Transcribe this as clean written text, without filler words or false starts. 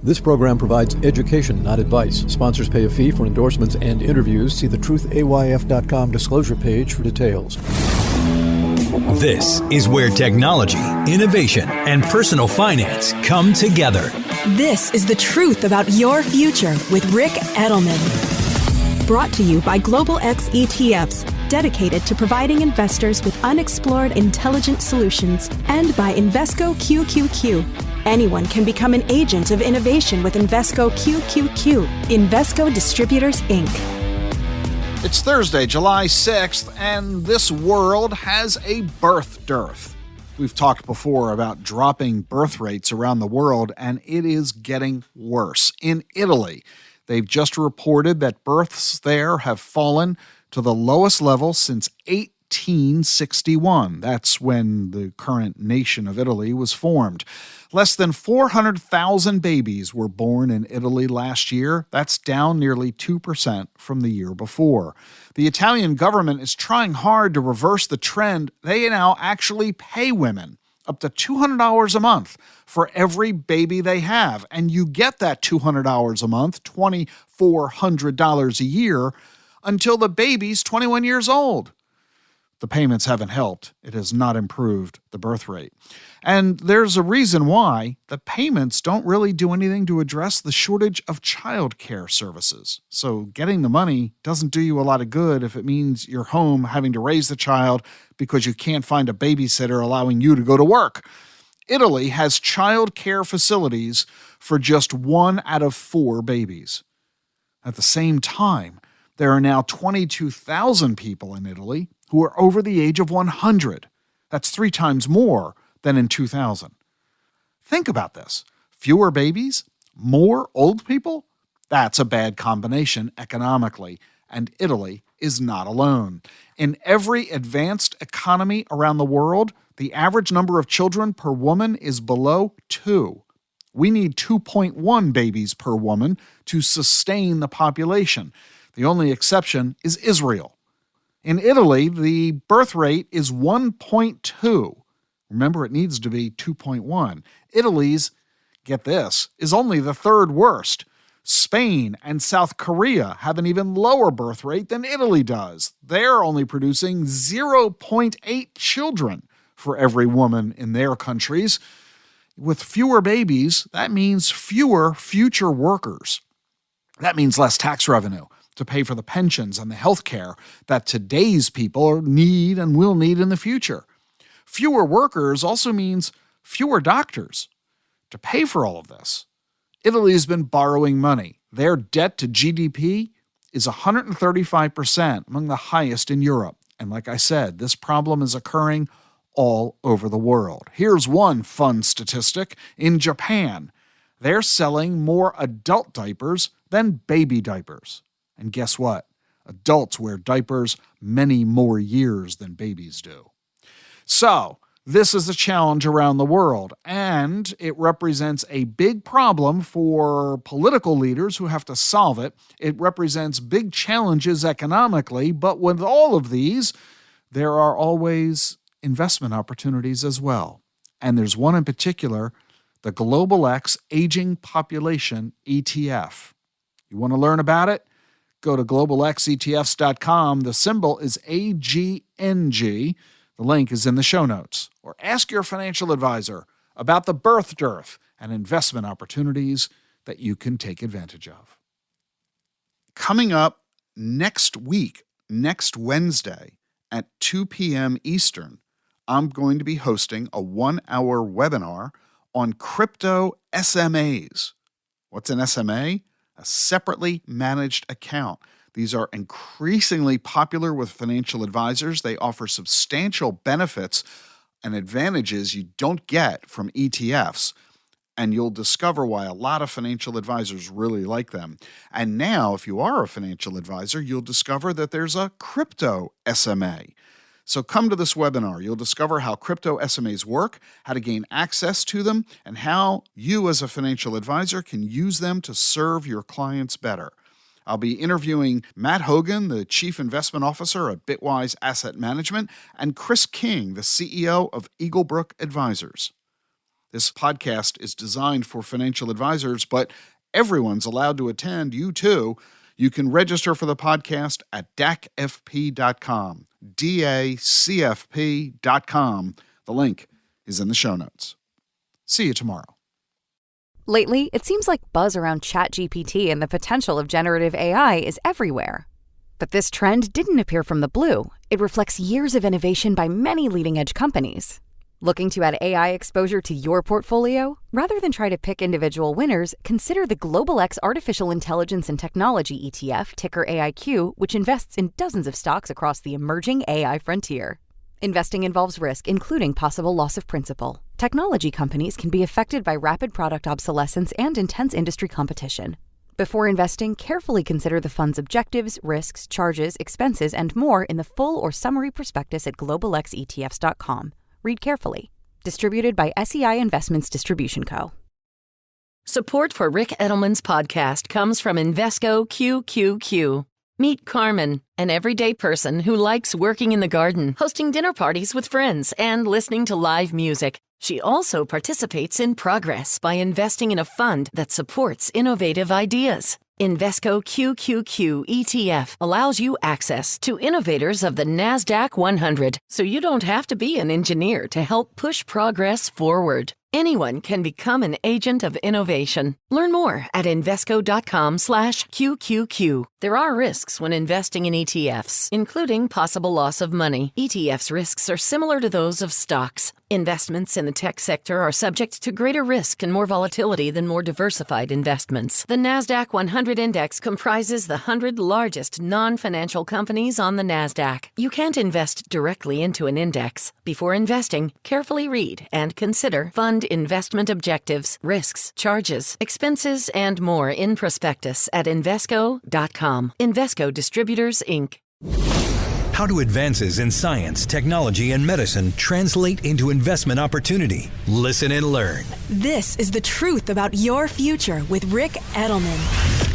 This program provides education, not advice. Sponsors pay a fee for endorsements and interviews. See the truthayf.com disclosure page for details. This is where technology, innovation, and personal finance come together. This is The Truth About Your Future with Rick Edelman. Brought to you by Global X ETFs, dedicated to providing investors with unexplored intelligent solutions, and by Invesco QQQ. Anyone can become an agent of innovation with Invesco QQQ. Invesco Distributors, Inc. It's Thursday, July 6th, and this world has a birth dearth. We've talked before about dropping birth rates around the world, and it is getting worse. In Italy, they've just reported that births there have fallen to the lowest level since 1861. That's when the current nation of Italy was formed. Less than 400,000 babies were born in Italy last year. That's down nearly 2% from the year before. The Italian government is trying hard to reverse the trend. They now actually pay women up to $200 a month for every baby they have. And you get that $200 a month, $2,400 a year, until the baby's 21 years old. The payments haven't helped. It has not improved the birth rate. And there's a reason why. The payments don't really do anything to address the shortage of child care services. So getting the money doesn't do you a lot of good if it means you're home having to raise the child because you can't find a babysitter allowing you to go to work. Italy has child care facilities for just 1 out of 4 babies. At the same time, there are now 22,000 people in Italy who are over the age of 100. That's 3 times more than in 2000. Think about this. Fewer babies, more old people? That's a bad combination economically, and Italy is not alone. In every advanced economy around the world, the average number of children per woman is below 2. We need 2.1 babies per woman to sustain the population. The only exception is Israel. In Italy, the birth rate is 1.2. Remember, it needs to be 2.1. Italy's, get this, is only the third worst. Spain and South Korea have an even lower birth rate than Italy does. They're only producing 0.8 children for every woman in their countries. With fewer babies, that means fewer future workers. That means less tax revenue to pay for the pensions and the health care that today's people need and will need in the future. Fewer workers also means fewer doctors to pay for all of this. Italy's been borrowing money. Their debt to GDP is 135%, among the highest in Europe. And like I said, this problem is occurring all over the world. Here's one fun statistic. In Japan, they're selling more adult diapers than baby diapers. And guess what? Adults wear diapers many more years than babies do. So, this is a challenge around the world, and it represents a big problem for political leaders who have to solve it. It represents big challenges economically, but with all of these, there are always investment opportunities as well. And there's one in particular, the Global X Aging Population ETF. You want to learn about it? Go to globalxetfs.com. The symbol is AGNG. The link is in the show notes. Or ask your financial advisor about the birth dearth and investment opportunities that you can take advantage of. Coming up next week, next Wednesday at 2 p.m. Eastern, I'm going to be hosting a 1-hour webinar on crypto SMAs. What's an SMA? A separately managed account. These are increasingly popular with financial advisors. They offer substantial benefits and advantages you don't get from ETFs. And you'll discover why a lot of financial advisors really like them. And now, if you are a financial advisor, you'll discover that there's a crypto SMA. So come to this webinar. You'll discover how crypto SMAs work, how to gain access to them, and how you as a financial advisor can use them to serve your clients better. I'll be interviewing Matt Hogan, the Chief Investment Officer at Bitwise Asset Management, and Chris King, the CEO of Eaglebrook Advisors. This podcast is designed for financial advisors, but everyone's allowed to attend, you too. You can register for the podcast at dacfp.com, DACFP.com. The link is in the show notes. See you tomorrow. Lately, it seems like buzz around ChatGPT and the potential of generative AI is everywhere. But this trend didn't appear from the blue. It reflects years of innovation by many leading-edge companies. Looking to add AI exposure to your portfolio? Rather than try to pick individual winners, consider the Global X Artificial Intelligence and Technology ETF, ticker AIQ, which invests in dozens of stocks across the emerging AI frontier. Investing involves risk, including possible loss of principal. Technology companies can be affected by rapid product obsolescence and intense industry competition. Before investing, carefully consider the fund's objectives, risks, charges, expenses, and more in the full or summary prospectus at globalxetfs.com. Read carefully. Distributed by SEI Investments Distribution Co. Support for Rick Edelman's podcast comes from Invesco QQQ. Meet Carmen, an everyday person who likes working in the garden, hosting dinner parties with friends, and listening to live music. She also participates in Progress by investing in a fund that supports innovative ideas. Invesco QQQ ETF allows you access to innovators of the NASDAQ 100, so you don't have to be an engineer to help push progress forward. Anyone can become an agent of innovation. Learn more at Invesco.com/QQQ. There are risks when investing in ETFs, including possible loss of money. ETFs' risks are similar to those of stocks. Investments in the tech sector are subject to greater risk and more volatility than more diversified investments. The NASDAQ 100 Index comprises the 100 largest non-financial companies on the NASDAQ. You can't invest directly into an index. Before investing, carefully read and consider fund investment objectives, risks, charges, expenses, and more in prospectus at Invesco.com. Invesco Distributors, Inc. How do advances in science, technology, and medicine translate into investment opportunity? Listen and learn. This is The Truth About Your Future with Rick Edelman.